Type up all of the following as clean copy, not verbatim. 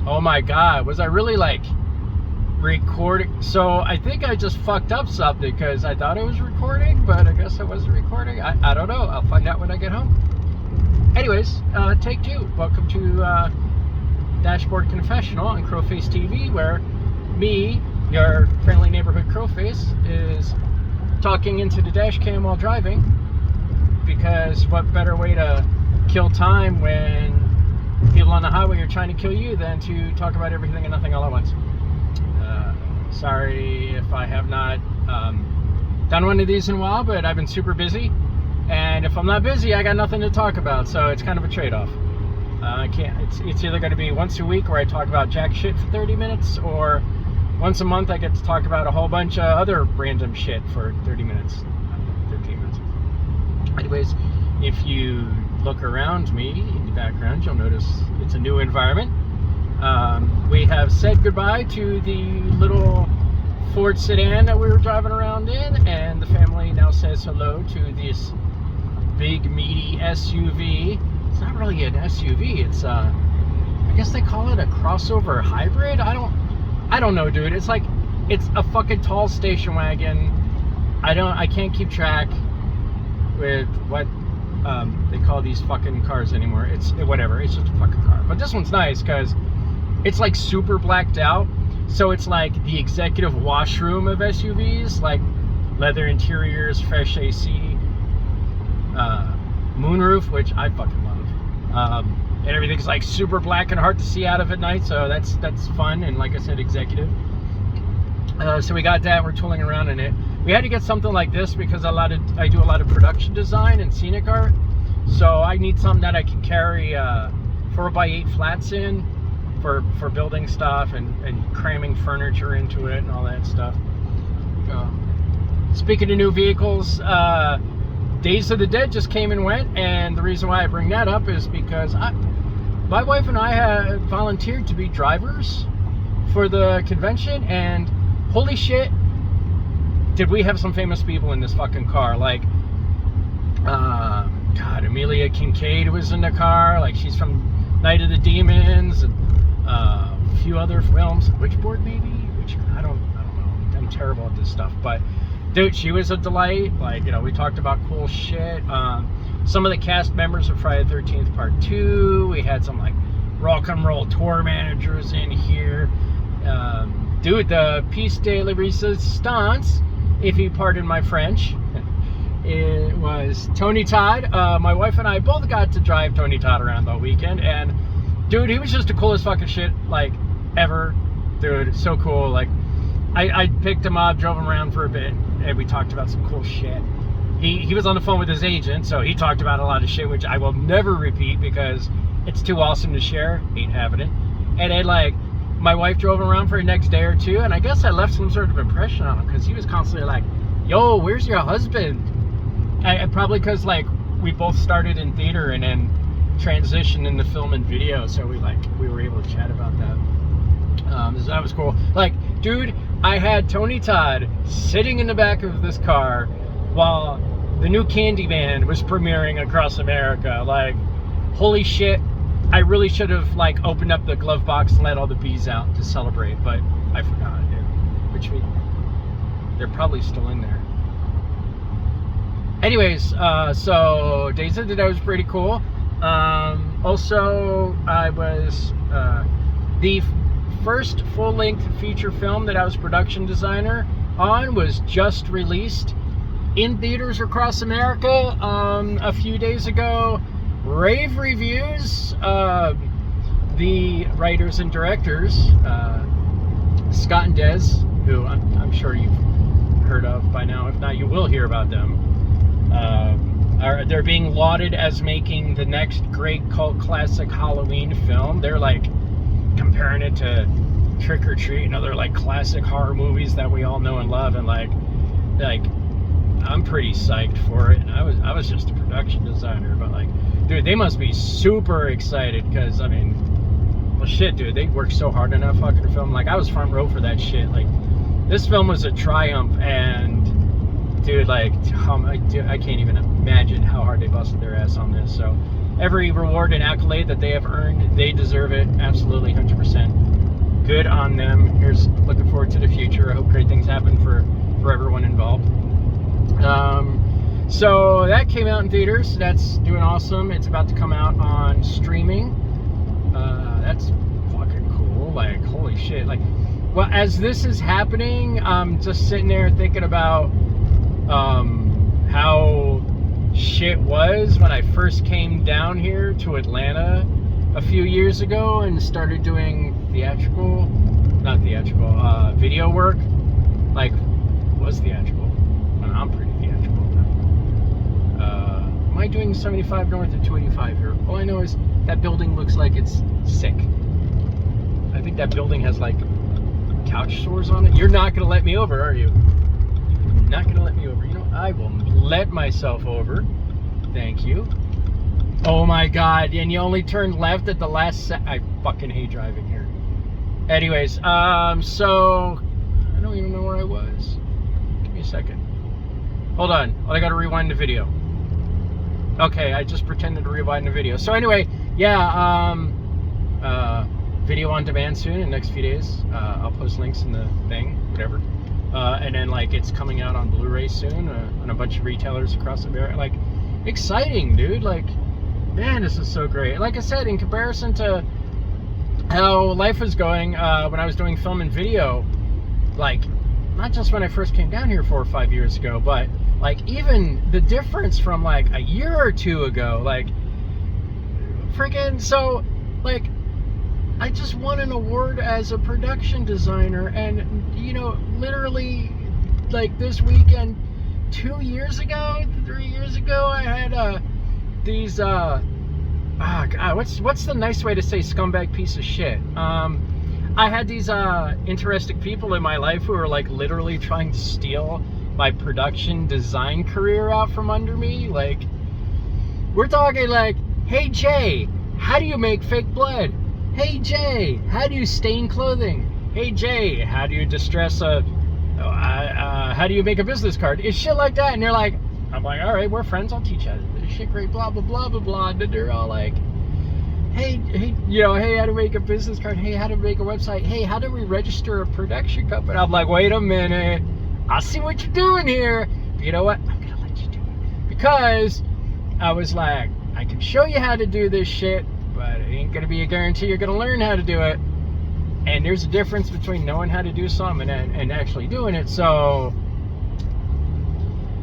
Oh my God, was I really like recording? So I think I just fucked up something because I thought I was recording, but I guess I wasn't recording. I don't know. I'll find out when I get home. Anyways, take two. Welcome to Dashboard Confessional on Crowface TV, where me, your friendly neighborhood Crowface, is talking into the dash cam while driving, because what better way to kill time when people on the highway are trying to kill you than to talk about everything and nothing all at once. Sorry if I have not done one of these in a while, but I've been super busy, and if I'm not busy, I got nothing to talk about, so it's kind of a trade-off. I can't. It's either going to be once a week where I talk about jack shit for 30 minutes, or once a month I get to talk about a whole bunch of other random shit for 30 minutes, 15 minutes. Anyways, if you look around me in the background, you'll notice it's a new environment. We have said goodbye to the little Ford sedan that we were driving around in, and the family now says hello to this big meaty SUV. It's not really an SUV, it's I guess they call it a crossover hybrid. I don't know, dude. It's like, it's a fucking tall station wagon. I can't keep track with what they call these fucking cars anymore. It's whatever, it's just a fucking car. But this one's nice because it's like super blacked out, so it's like the executive washroom of SUVs, like leather interiors, fresh AC, moonroof, which I fucking love, and everything's like super black and hard to see out of at night, so that's fun. And like I said, executive. So we got that. We're tooling around in it. We had to get something like this because I do a lot of production design and scenic art, so I need something that I can carry 4x8 flats in for building stuff and cramming furniture into it and all that stuff. Speaking of new vehicles, Days of the Dead just came and went, and the reason why I bring that up is because my wife and I had volunteered to be drivers for the convention, and holy shit, did we have some famous people in this fucking car. Like, God, Amelia Kincaid was in the car. Like, she's from Night of the Demons, and a few other films. Witchboard, maybe? I don't know. I'm terrible at this stuff, but dude, she was a delight. Like, you know, we talked about cool shit. Some of the cast members of Friday the 13th Part 2. We had some, like, rock and roll tour managers in here. Dude, the piece de la resistance, if you pardon my French, it was Tony Todd. My wife and I both got to drive Tony Todd around all weekend, and dude, he was just the coolest fucking shit, like, ever. Dude, so cool. Like, I picked him up, drove him around for a bit, and we talked about some cool shit. He was on the phone with his agent, so he talked about a lot of shit, which I will never repeat because it's too awesome to share. Ain't having it. And then, like, my wife drove him around for the next day or two, and I guess I left some sort of impression on him because he was constantly like, yo, where's your husband? Probably because, like, we both started in theater and then transitioned into film and video, so we were able to chat about that. So that was cool. Like, dude, I had Tony Todd sitting in the back of this car while the new Candyman was premiering across America. Like, holy shit, I really should have, like, opened up the glove box and let all the bees out to celebrate, but I forgot, dude. They're probably still in there. Anyways, so Days of the Dead was pretty cool. Also, I was the first full-length feature film that I was production designer on was just released in theaters across America a few days ago. Rave reviews. The writers and directors, Scott and Des, who I'm sure you've heard of by now. If not, you will hear about them. They're being lauded as making the next great cult classic Halloween film. They're like comparing it to Trick or Treat and other, like, classic horror movies that we all know and love, and like I'm pretty psyched for it. And I was just a production designer, but, like, dude, they must be super excited because, I mean, well, shit, dude, they worked so hard on that fucking film. Like, I was front row for that shit. Like, this film was a triumph, and dude, like, I can't even imagine how hard they busted their ass on this. So every reward and accolade that they have earned. They deserve it, absolutely, 100%. Good on them. Here's looking forward to the future. I hope great things happen for everyone involved. So that came out in theaters. That's doing awesome. It's about to come out on streaming. That's fucking cool. Like, holy shit. Like, well, as this is happening, I'm just sitting there thinking about how shit was when I first came down here to Atlanta a few years ago and started doing video work. Like, was theatrical. I'm pretty theatrical now. Am I doing 75 North or 285 here? All I know is that building looks like it's sick. I think that building has like couch sores on it. You're not gonna let me over, are you? You're not gonna let me over. You know, I will let myself over. Thank you. Oh my god, and you only turned left at the last I fucking hate driving here. Anyways, so I don't even know where I was. Give me a second. Hold on, I gotta rewind the video. Okay, I just pretended to rewind the video. So anyway, yeah, video on demand soon in the next few days. I'll post links in the thing, whatever. And then like it's coming out on Blu-ray soon on a bunch of retailers across America. Like, exciting, dude. Like, man, this is so great. Like I said, in comparison to how life was going when I was doing film and video, like, not just when I first came down here 4 or 5 years ago, but like even the difference from like a year or two ago, like freaking, so like I just won an award as a production designer, and you know, literally like this weekend 2 years ago, 3 years ago, I had these God, what's the nice way to say scumbag piece of shit? I had these interesting people in my life who were like literally trying to steal my production design career out from under me. Like, we're talking like, hey Jay, how do you make fake blood? Hey Jay, how do you stain clothing? Hey Jay, how do you distress how do you make a business card? It's shit like that. And they're like, I'm like, all right, we're friends, I'll teach you how to do this shit, great, blah blah blah blah blah. And they're all like, hey, you know, hey, how to make a business card? Hey, how to make a website? Hey, how do we register a production company? I'm like, wait a minute, I see what you're doing here. But you know what? I'm gonna let you do it, because I was like, I can show you how to do this shit, but it ain't gonna be a guarantee you're gonna learn how to do it. And there's a difference between knowing how to do something and actually doing it. So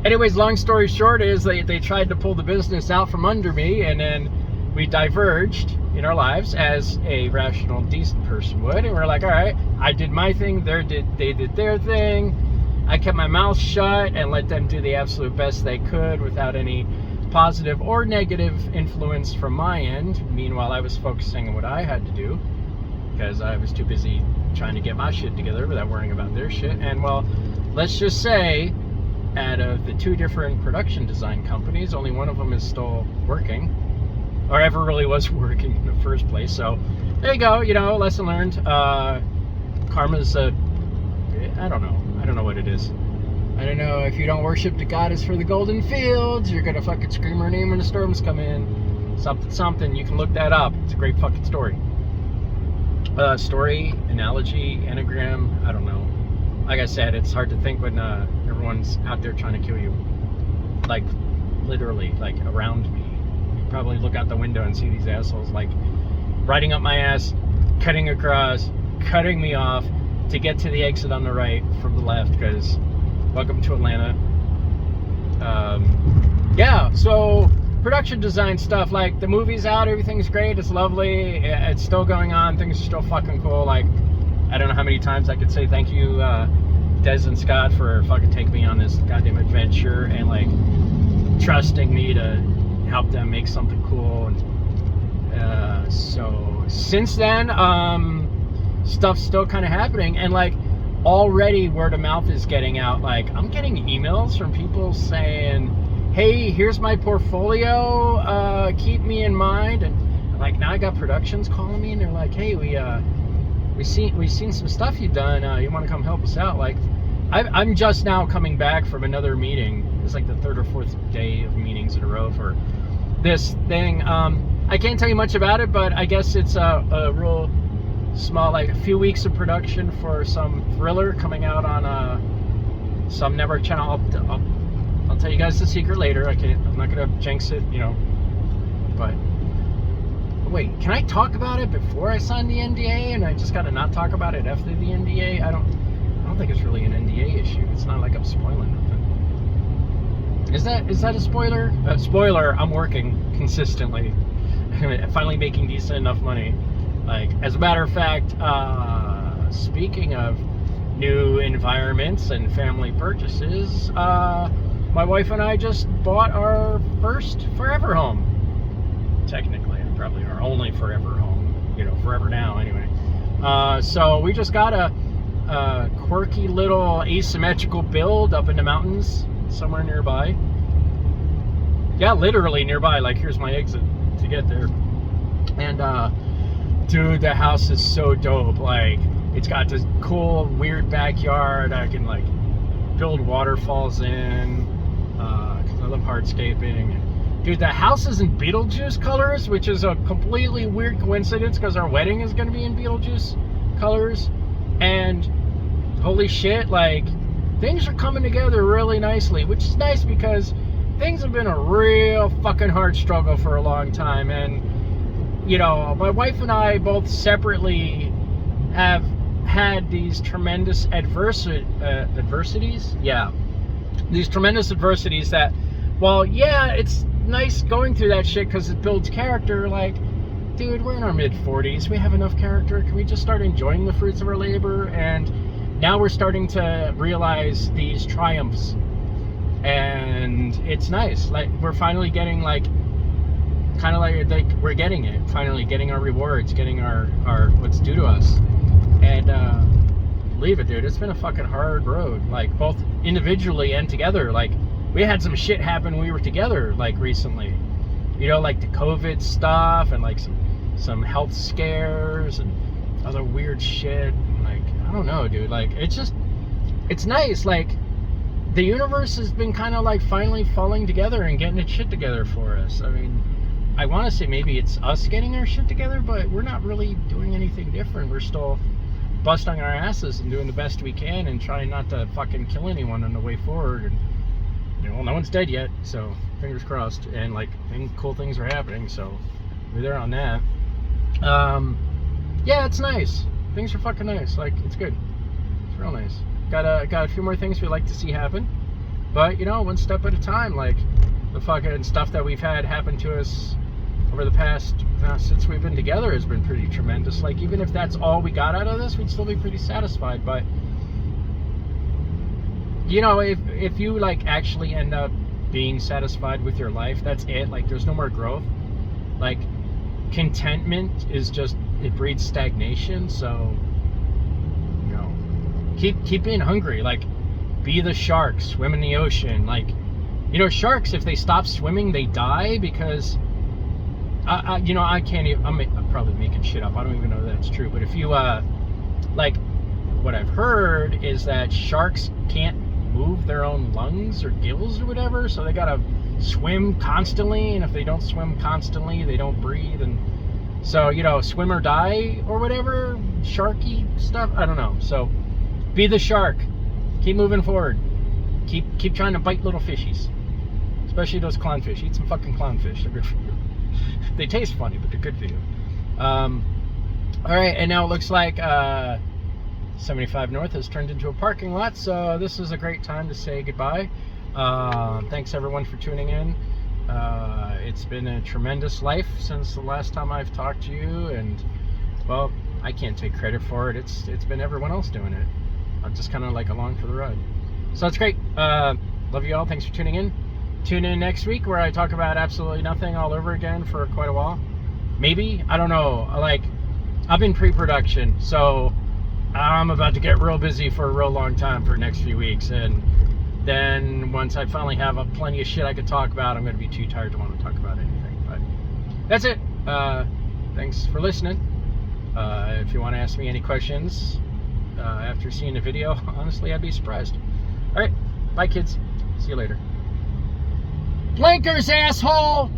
anyways, long story short is they tried to pull the business out from under me, and then we diverged in our lives as a rational, decent person would. And we're like, all right, I did my thing, they did their thing. I kept my mouth shut and let them do the absolute best they could without any positive or negative influence from my end. Meanwhile, I was focusing on what I had to do, because I was too busy trying to get my shit together without worrying about their shit. And well, let's just say, out of the 2 different production design companies, only one of them is still working, or ever really was working in the first place. So there you go, you know, lesson learned. Karma's I don't know what it is. I don't know, if you don't worship the goddess for the golden fields, you're gonna fucking scream her name when the storms come in. Something, you can look that up. It's a great fucking story. Story, analogy, anagram, I don't know. Like I said, it's hard to think when everyone's out there trying to kill you. Like, literally, like, around me. You probably look out the window and see these assholes, like, riding up my ass, cutting across, cutting me off to get to the exit on the right from the left, because welcome to Atlanta. Yeah, so production design stuff, like the movie's out, everything's great, it's lovely, it's still going on, things are still fucking cool. Like, I don't know how many times I could say thank you, Des and Scott, for fucking taking me on this goddamn adventure and like trusting me to help them make something cool. And so since then, stuff's still kind of happening, and like already word of mouth is getting out. Like, I'm getting emails from people saying, hey, here's my portfolio, keep me in mind. And like, now I got productions calling me, and they're like, hey, we've seen some stuff you've done, you want to come help us out? Like, I'm just now coming back from another meeting. It's like the 3rd or 4th day of meetings in a row for this thing. I can't tell you much about it, but I guess it's a real small, like a few weeks of production for some thriller coming out on some network channel. I'll tell you guys the secret later. I'm not gonna jinx it, but wait, can I talk about it before I sign the NDA and I just gotta not talk about it after the NDA? I don't think it's really an NDA issue. It's not like I'm spoiling nothing. Is that a spoiler? Spoiler, I'm working consistently. Finally making decent enough money. Like, as a matter of fact, speaking of new environments and family purchases, my wife and I just bought our first forever home. Technically, probably our only forever home. Forever now anyway. So we just got a quirky little asymmetrical build up in the mountains somewhere nearby. Yeah, literally nearby. Like, here's my exit to get there. And dude, the house is so dope. Like, it's got this cool weird backyard. I can like build waterfalls in because I love hardscaping. Dude, the house is in Beetlejuice colors, which is a completely weird coincidence because our wedding is going to be in Beetlejuice colors. And holy shit, like, things are coming together really nicely, which is nice because things have been a real fucking hard struggle for a long time. And, my wife and I both separately have had these tremendous adversities. Yeah. These tremendous adversities that, well, yeah, it's nice going through that shit because it builds character. Like, dude, we're in our mid-40s. We have enough character. Can we just start enjoying the fruits of our labor? And now we're starting to realize these triumphs. And it's nice. Like, we're finally getting, like, kind of like we're getting it. Finally getting our rewards, getting our what's due to us. And believe it, dude, it's been a fucking hard road. Like, both individually and together. Like, we had some shit happen when we were together, like, recently. Like the COVID stuff and like some health scares and other weird shit. Like, I don't know, dude. Like, it's nice. Like, the universe has been kind of like finally falling together and getting its shit together for us. I mean, I want to say maybe it's us getting our shit together, but we're not really doing anything different. We're still busting our asses and doing the best we can and trying not to fucking kill anyone on the way forward. And, well, no one's dead yet, so fingers crossed. And like, cool things are happening, so we're there on that. Yeah, it's nice. Things are fucking nice. Like, it's good. It's real nice. Got a few more things we'd like to see happen, but one step at a time. Like, the fucking stuff that we've had happen to us over the past since we've been together has been pretty tremendous. Like, even if that's all we got out of this, we'd still be pretty satisfied. But if you like actually end up being satisfied with your life, that's it. Like, there's no more growth. Like, contentment is just, it breeds stagnation. So keep being hungry. Like, be the shark, swim in the ocean. Like, sharks, if they stop swimming, they die because I can't even, I'm probably making shit up. I don't even know that that's true. But if you like, what I've heard is that sharks can't move their own lungs or gills or whatever, so they gotta swim constantly, and if they don't swim constantly, they don't breathe. And so, swim or die or whatever, sharky stuff, I don't know. So be the shark, keep moving forward, keep trying to bite little fishies, especially those clownfish. Eat some fucking clownfish, they're good for you. They taste funny, but they're good for you. All right, and now it looks like 75 North has turned into a parking lot, so this is a great time to say goodbye. Thanks everyone for tuning in. It's been a tremendous life since the last time I've talked to you, and well, I can't take credit for it. It's been everyone else doing it. I'm just kind of like along for the ride. So it's great. Love you all. Thanks for tuning in. Tune in next week where I talk about absolutely nothing all over again for quite a while. Maybe, I don't know. Like, I'm in pre-production, so I'm about to get real busy for a real long time for the next few weeks, and then once I finally have plenty of shit I could talk about, I'm going to be too tired to want to talk about anything. But that's it. Thanks for listening. If you want to ask me any questions after seeing the video, honestly, I'd be surprised. All right, bye kids. See you later. Blinkers, asshole!